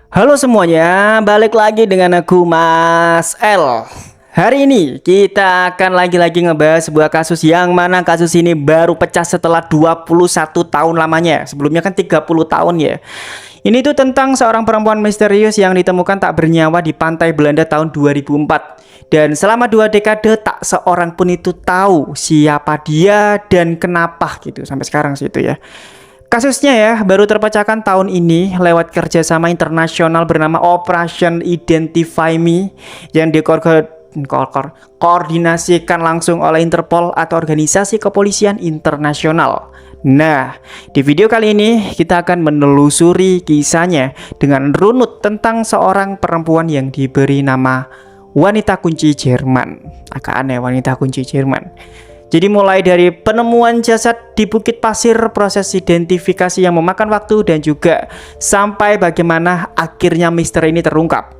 Halo semuanya, balik lagi dengan aku Mas L. Hari ini kita akan lagi-lagi ngebahas sebuah kasus yang mana kasus ini baru pecah setelah 21 tahun lamanya. Sebelumnya kan 30 tahun ya. Ini tuh tentang seorang perempuan misterius yang ditemukan tak bernyawa di pantai Belanda tahun 2004. Dan selama 2 dekade tak seorang pun itu tahu siapa dia dan kenapa gitu sampai sekarang sih itu ya. Kasusnya ya baru terpecahkan tahun ini lewat kerjasama internasional bernama Operation Identify Me yang koordinasikan langsung oleh Interpol atau organisasi kepolisian internasional. Nah, di video kali ini kita akan menelusuri kisahnya dengan runut tentang seorang perempuan yang diberi nama wanita kunci Jerman. Agak aneh, wanita kunci Jerman. Jadi mulai dari penemuan jasad di Bukit Pasir, proses identifikasi yang memakan waktu, dan juga sampai bagaimana akhirnya misteri ini terungkap.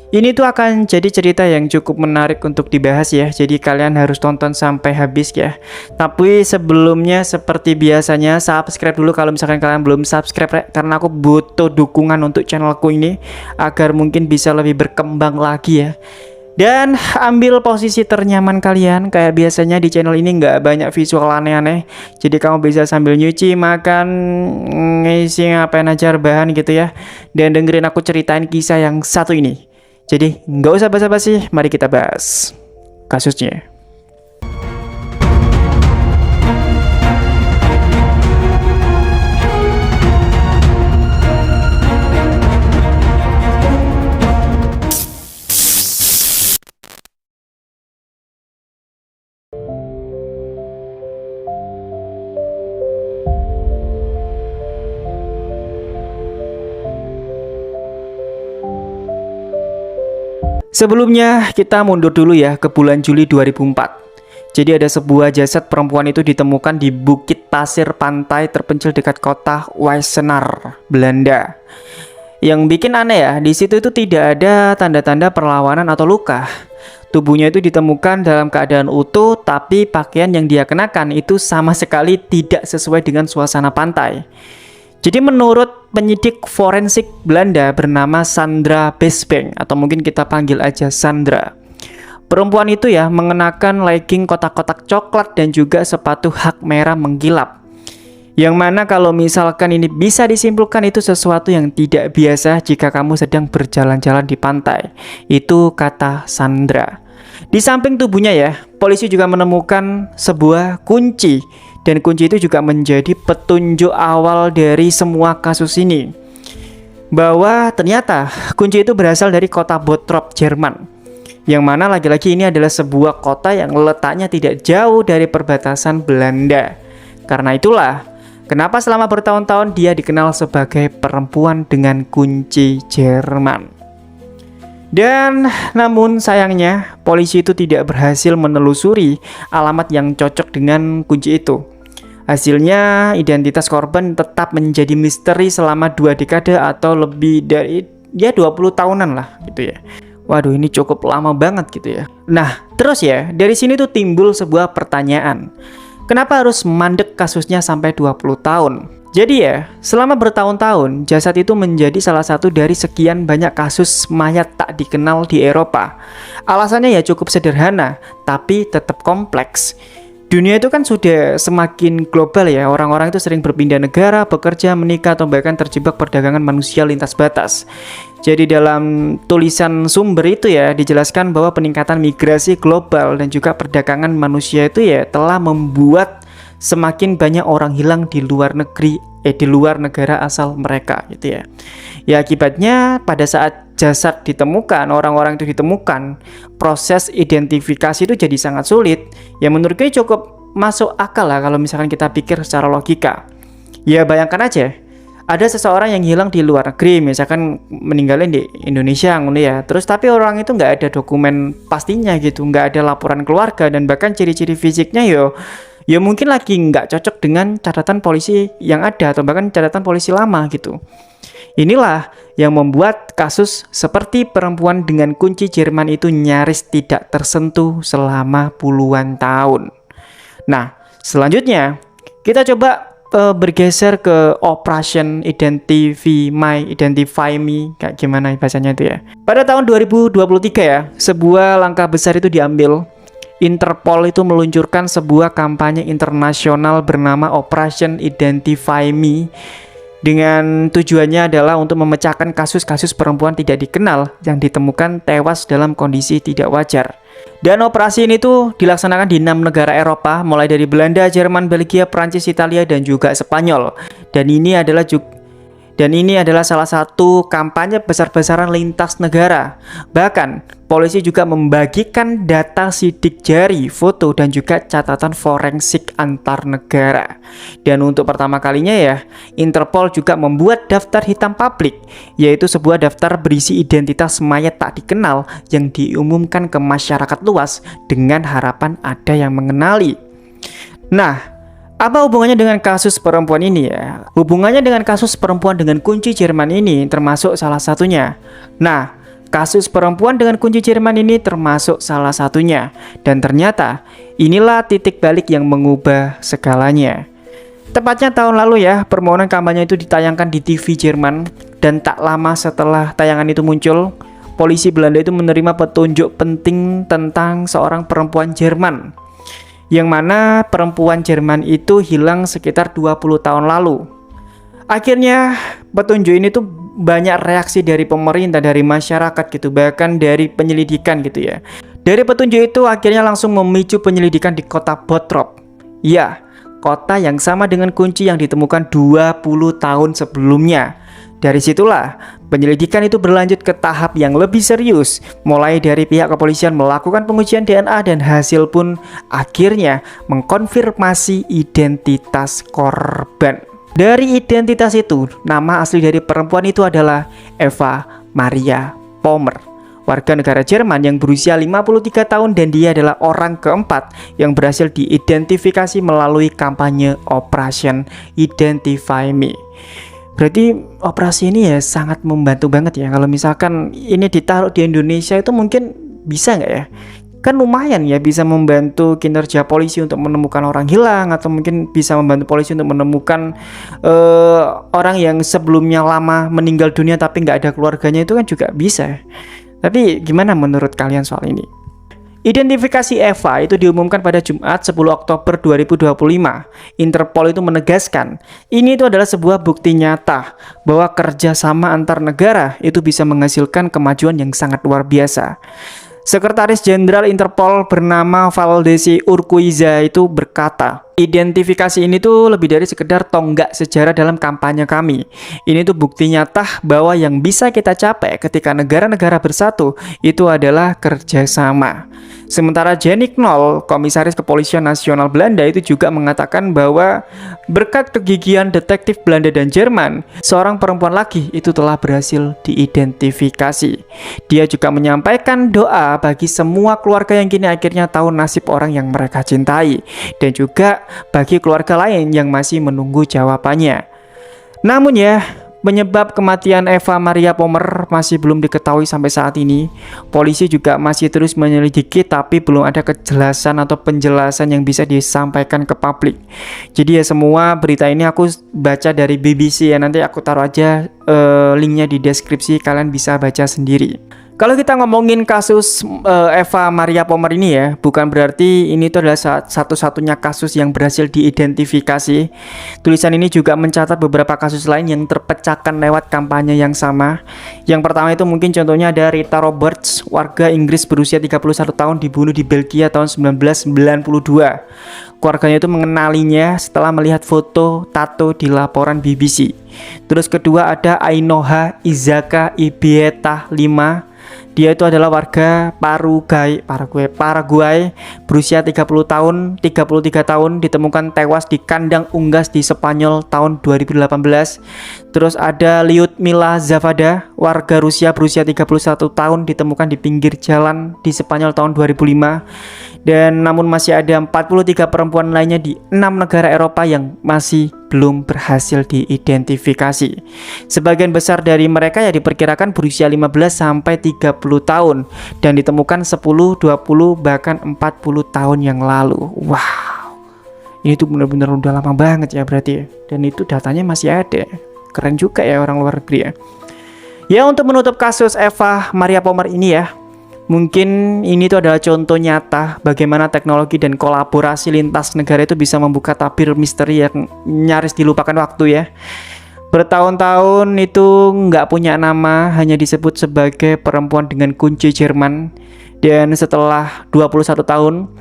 Ini tuh akan jadi cerita yang cukup menarik untuk dibahas ya. Jadi kalian harus tonton sampai habis ya. Tapi sebelumnya seperti biasanya subscribe dulu kalau misalkan kalian belum subscribe, karena aku butuh dukungan untuk channelku ini agar mungkin bisa lebih berkembang lagi ya. Dan ambil posisi ternyaman kalian. Kayak biasanya di channel ini nggak banyak visual aneh-aneh. Jadi kamu bisa sambil nyuci, makan, ngisi ngapain aja bahan gitu ya. Dan dengerin aku ceritain kisah yang satu ini. Jadi nggak usah basa-basi, mari kita bahas kasusnya. Sebelumnya kita mundur dulu ya ke bulan Juli 2004. Jadi ada sebuah jasad perempuan itu ditemukan di Bukit Pasir pantai terpencil dekat kota Wassenaar, Belanda. Yang bikin aneh ya, di situ itu tidak ada tanda-tanda perlawanan atau luka. Tubuhnya itu ditemukan dalam keadaan utuh, tapi pakaian yang dia kenakan itu sama sekali tidak sesuai dengan suasana pantai. Jadi menurut penyidik forensik Belanda bernama Sandra Besbank, atau mungkin kita panggil aja Sandra, perempuan itu ya mengenakan legging kotak-kotak coklat dan juga sepatu hak merah mengkilap. Yang mana kalau misalkan ini bisa disimpulkan itu sesuatu yang tidak biasa jika kamu sedang berjalan-jalan di pantai. Itu kata Sandra. Di samping tubuhnya ya, polisi juga menemukan sebuah kunci. Dan kunci itu juga menjadi petunjuk awal dari semua kasus ini, bahwa ternyata kunci itu berasal dari kota Bottrop, Jerman. Yang mana lagi-lagi ini adalah sebuah kota yang letaknya tidak jauh dari perbatasan Belanda. Karena itulah kenapa selama bertahun-tahun dia dikenal sebagai perempuan dengan kunci Jerman. Dan namun sayangnya polisi itu tidak berhasil menelusuri alamat yang cocok dengan kunci itu. Hasilnya identitas korban tetap menjadi misteri selama 2 dekade atau lebih dari ya 20 tahunan lah gitu ya. Waduh, ini cukup lama banget gitu ya. Nah terus ya, dari sini tuh timbul sebuah pertanyaan. Kenapa harus mandek kasusnya sampai 20 tahun? Jadi ya, selama bertahun-tahun, jasad itu menjadi salah satu dari sekian banyak kasus mayat tak dikenal di Eropa. Alasannya ya cukup sederhana, tapi tetap kompleks. Dunia itu kan sudah semakin global ya, orang-orang itu sering berpindah negara, bekerja, menikah, atau bahkan terjebak perdagangan manusia lintas batas. Jadi dalam tulisan sumber itu ya, dijelaskan bahwa peningkatan migrasi global dan juga perdagangan manusia itu ya telah membuat semakin banyak orang hilang di luar negeri, di luar negara asal mereka gitu ya. Ya akibatnya pada saat jasad ditemukan, orang-orang itu ditemukan, proses identifikasi itu jadi sangat sulit. Ya menurut gue cukup masuk akal lah kalau misalkan kita pikir secara logika. Ya bayangkan aja, ada seseorang yang hilang di luar negeri, misalkan meninggalin di Indonesia ya. Terus tapi orang itu nggak ada dokumen pastinya gitu, nggak ada laporan keluarga, dan bahkan ciri-ciri fisiknya ya mungkin lagi nggak cocok dengan catatan polisi yang ada, atau bahkan catatan polisi lama gitu. Inilah yang membuat kasus seperti perempuan dengan kunci Jerman itu nyaris tidak tersentuh selama puluhan tahun. Nah, selanjutnya kita coba bergeser ke Operation Identify Me, kayak gimana bahasanya itu ya. Pada tahun 2023 ya, sebuah langkah besar itu diambil. Interpol itu meluncurkan sebuah kampanye internasional bernama Operation Identify Me, dengan tujuannya adalah untuk memecahkan kasus-kasus perempuan tidak dikenal yang ditemukan tewas dalam kondisi tidak wajar. Dan operasi ini tuh dilaksanakan di 6 negara Eropa, mulai dari Belanda, Jerman, Belgia, Prancis, Italia, dan juga Spanyol. Dan ini adalah salah satu kampanye besar-besaran lintas negara. Bahkan, polisi juga membagikan data sidik jari, foto, dan juga catatan forensik antar negara. Dan untuk pertama kalinya ya, Interpol juga membuat daftar hitam publik, yaitu sebuah daftar berisi identitas mayat tak dikenal yang diumumkan ke masyarakat luas dengan harapan ada yang mengenali. Nah, apa hubungannya dengan kasus perempuan ini ya? Hubungannya dengan kasus perempuan dengan kunci Jerman ini termasuk salah satunya. Nah, kasus perempuan dengan kunci Jerman ini termasuk salah satunya. Dan ternyata inilah titik balik yang mengubah segalanya. Tepatnya tahun lalu ya, permohonan kampanye itu ditayangkan di TV Jerman. Dan tak lama setelah tayangan itu muncul, polisi Belanda itu menerima petunjuk penting tentang seorang perempuan Jerman, yang mana perempuan Jerman itu hilang sekitar 20 tahun lalu. Akhirnya petunjuk ini tuh banyak reaksi dari pemerintah, dari masyarakat gitu, bahkan dari penyelidikan gitu ya. Dari petunjuk itu akhirnya langsung memicu penyelidikan di kota Bottrop. Ya, kota yang sama dengan kunci yang ditemukan 20 tahun sebelumnya. Dari situlah penyelidikan itu berlanjut ke tahap yang lebih serius, mulai dari pihak kepolisian melakukan pengujian DNA dan hasil pun akhirnya mengkonfirmasi identitas korban. Dari identitas itu, nama asli dari perempuan itu adalah Eva Maria Pommer, warga negara Jerman yang berusia 53 tahun, dan dia adalah orang keempat yang berhasil diidentifikasi melalui kampanye Operation Identify Me. Berarti operasi ini ya sangat membantu banget ya. Kalau misalkan ini ditaruh di Indonesia itu mungkin bisa nggak ya? Kan lumayan ya, bisa membantu kinerja polisi untuk menemukan orang hilang, atau mungkin bisa membantu polisi untuk menemukan orang yang sebelumnya lama meninggal dunia tapi nggak ada keluarganya, itu kan juga bisa. Tapi gimana menurut kalian soal ini? Identifikasi Eva itu diumumkan pada Jumat 10 Oktober 2025. Interpol itu menegaskan, ini itu adalah sebuah bukti nyata bahwa kerjasama antar negara itu bisa menghasilkan kemajuan yang sangat luar biasa. Sekretaris Jenderal Interpol bernama Valdesi Urquiza itu berkata, identifikasi ini tuh lebih dari sekedar tonggak sejarah dalam kampanye kami. Ini tuh bukti nyata bahwa yang bisa kita capai ketika negara-negara bersatu itu adalah kerjasama. Sementara Jenny Knoll, Komisaris Kepolisian Nasional Belanda, itu juga mengatakan bahwa berkat kegigihan detektif Belanda dan Jerman, seorang perempuan lagi itu telah berhasil diidentifikasi. Dia juga menyampaikan doa bagi semua keluarga yang kini akhirnya tahu nasib orang yang mereka cintai, dan juga bagi keluarga lain yang masih menunggu jawabannya. Namun ya, penyebab kematian Eva Maria Pommer masih belum diketahui sampai saat ini. Polisi juga masih terus menyelidiki, tapi belum ada kejelasan atau penjelasan yang bisa disampaikan ke publik. Jadi ya, semua berita ini aku baca dari BBC ya. Nanti aku taruh aja linknya di deskripsi, kalian bisa baca sendiri. Kalau kita ngomongin kasus Eva Maria Pommer ini ya, bukan berarti ini adalah satu-satunya kasus yang berhasil diidentifikasi. Tulisan ini juga mencatat beberapa kasus lain yang terpecahkan lewat kampanye yang sama. Yang pertama itu mungkin contohnya ada Rita Roberts, warga Inggris berusia 31 tahun, dibunuh di Belgia tahun 1992. Keluarganya itu mengenalinya setelah melihat foto tato di laporan BBC. Terus kedua ada Ainoha Izaka Ibieta 5. Dia itu adalah warga Paraguay berusia 33 tahun, ditemukan tewas di kandang unggas di Spanyol tahun 2018. Terus ada Lyudmila Zavada, warga Rusia berusia 31 tahun, ditemukan di pinggir jalan di Spanyol tahun 2005. Dan namun masih ada 43 perempuan lainnya di 6 negara Eropa yang masih belum berhasil diidentifikasi. Sebagian besar dari mereka ya diperkirakan berusia 15 sampai 30 tahun dan ditemukan 10, 20 bahkan 40 tahun yang lalu. Wow. Ini tuh bener-bener udah lama banget ya berarti ya. Dan itu datanya masih ada. Keren juga ya orang luar negeri ya. Ya, untuk menutup kasus Eva Maria Pomar ini ya, mungkin ini tuh adalah contoh nyata bagaimana teknologi dan kolaborasi lintas negara itu bisa membuka tabir misteri yang nyaris dilupakan waktu ya. Bertahun-tahun itu nggak punya nama, hanya disebut sebagai perempuan dengan kunci Jerman. Dan setelah 21 tahun,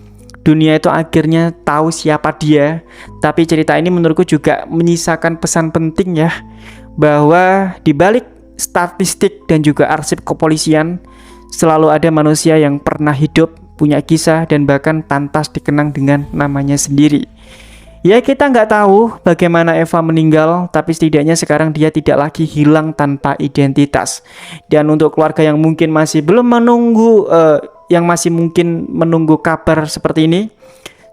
dunia itu akhirnya tahu siapa dia. Tapi cerita ini menurutku juga menyisakan pesan penting ya, bahwa di balik statistik dan juga arsip kepolisian selalu ada manusia yang pernah hidup, punya kisah, dan bahkan pantas dikenang dengan namanya sendiri. Ya, kita nggak tahu bagaimana Eva meninggal, tapi setidaknya sekarang dia tidak lagi hilang tanpa identitas. Dan untuk keluarga yang mungkin masih belum menunggu, yang masih mungkin menunggu kabar seperti ini,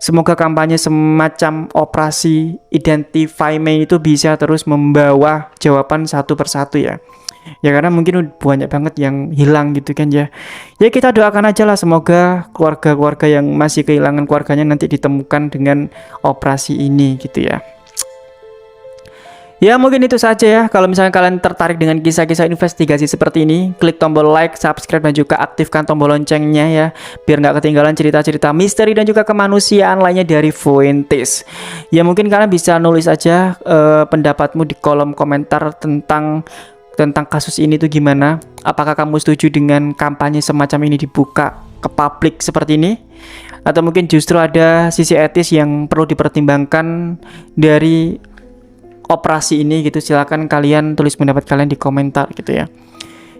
semoga kampanye semacam operasi Identify Me itu bisa terus membawa jawaban satu persatu ya. Ya karena mungkin banyak banget yang hilang gitu kan ya. Ya kita doakan aja lah, semoga keluarga-keluarga yang masih kehilangan keluarganya nanti ditemukan dengan operasi ini gitu ya. Ya mungkin itu saja ya. Kalau misalnya kalian tertarik dengan kisah-kisah investigasi seperti ini, klik tombol like, subscribe, dan juga aktifkan tombol loncengnya ya, biar nggak ketinggalan cerita-cerita misteri dan juga kemanusiaan lainnya dari Fuentes. Ya mungkin kalian bisa nulis aja pendapatmu di kolom komentar tentang kasus ini tuh gimana. Apakah kamu setuju dengan kampanye semacam ini dibuka ke publik seperti ini, atau mungkin justru ada sisi etis yang perlu dipertimbangkan dari operasi ini gitu. Silakan kalian tulis pendapat kalian di komentar gitu ya.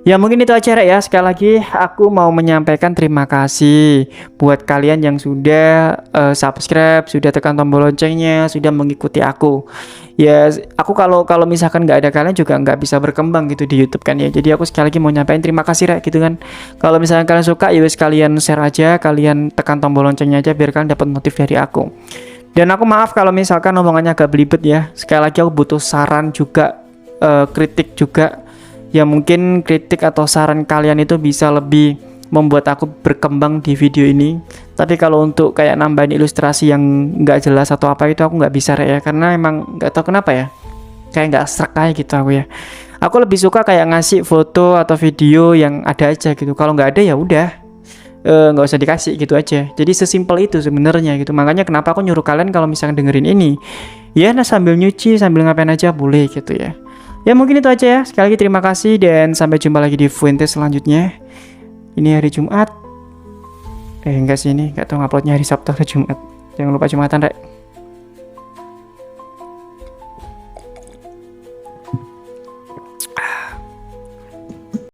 Ya mungkin itu aja ya. Sekali lagi aku mau menyampaikan terima kasih buat kalian yang sudah subscribe, sudah tekan tombol loncengnya, sudah mengikuti aku. Ya aku kalau misalkan nggak ada kalian juga nggak bisa berkembang gitu di YouTube kan ya. Jadi aku sekali lagi mau nyampein terima kasih Rek gitu kan. Kalau misalkan kalian suka ya wes, kalian share aja, kalian tekan tombol loncengnya aja biar kalian dapat notif dari aku. Dan aku maaf kalau misalkan omongannya agak belibet ya. Sekali lagi aku butuh saran juga, kritik juga. Ya mungkin kritik atau saran kalian itu bisa lebih membuat aku berkembang di video ini. Tapi kalau untuk kayak nambahin ilustrasi yang nggak jelas atau apa itu aku nggak bisa ya, karena emang nggak tahu kenapa ya, kayak nggak serak aja gitu aku ya. Aku lebih suka kayak ngasih foto atau video yang ada aja gitu. Kalau nggak ada ya udah, nggak usah dikasih gitu aja. Jadi sesimpel itu sebenarnya gitu. Makanya kenapa aku nyuruh kalian kalau misalkan dengerin ini ya, nah sambil nyuci, sambil ngapain aja boleh gitu ya. Ya mungkin itu aja ya. Sekali lagi terima kasih dan sampai jumpa lagi di Fuentes selanjutnya. Ini hari Jumat. Enggak sih, ini enggak tahu nguploadnya hari Sabtu atau Jumat. Jangan lupa Jumatan, Rek.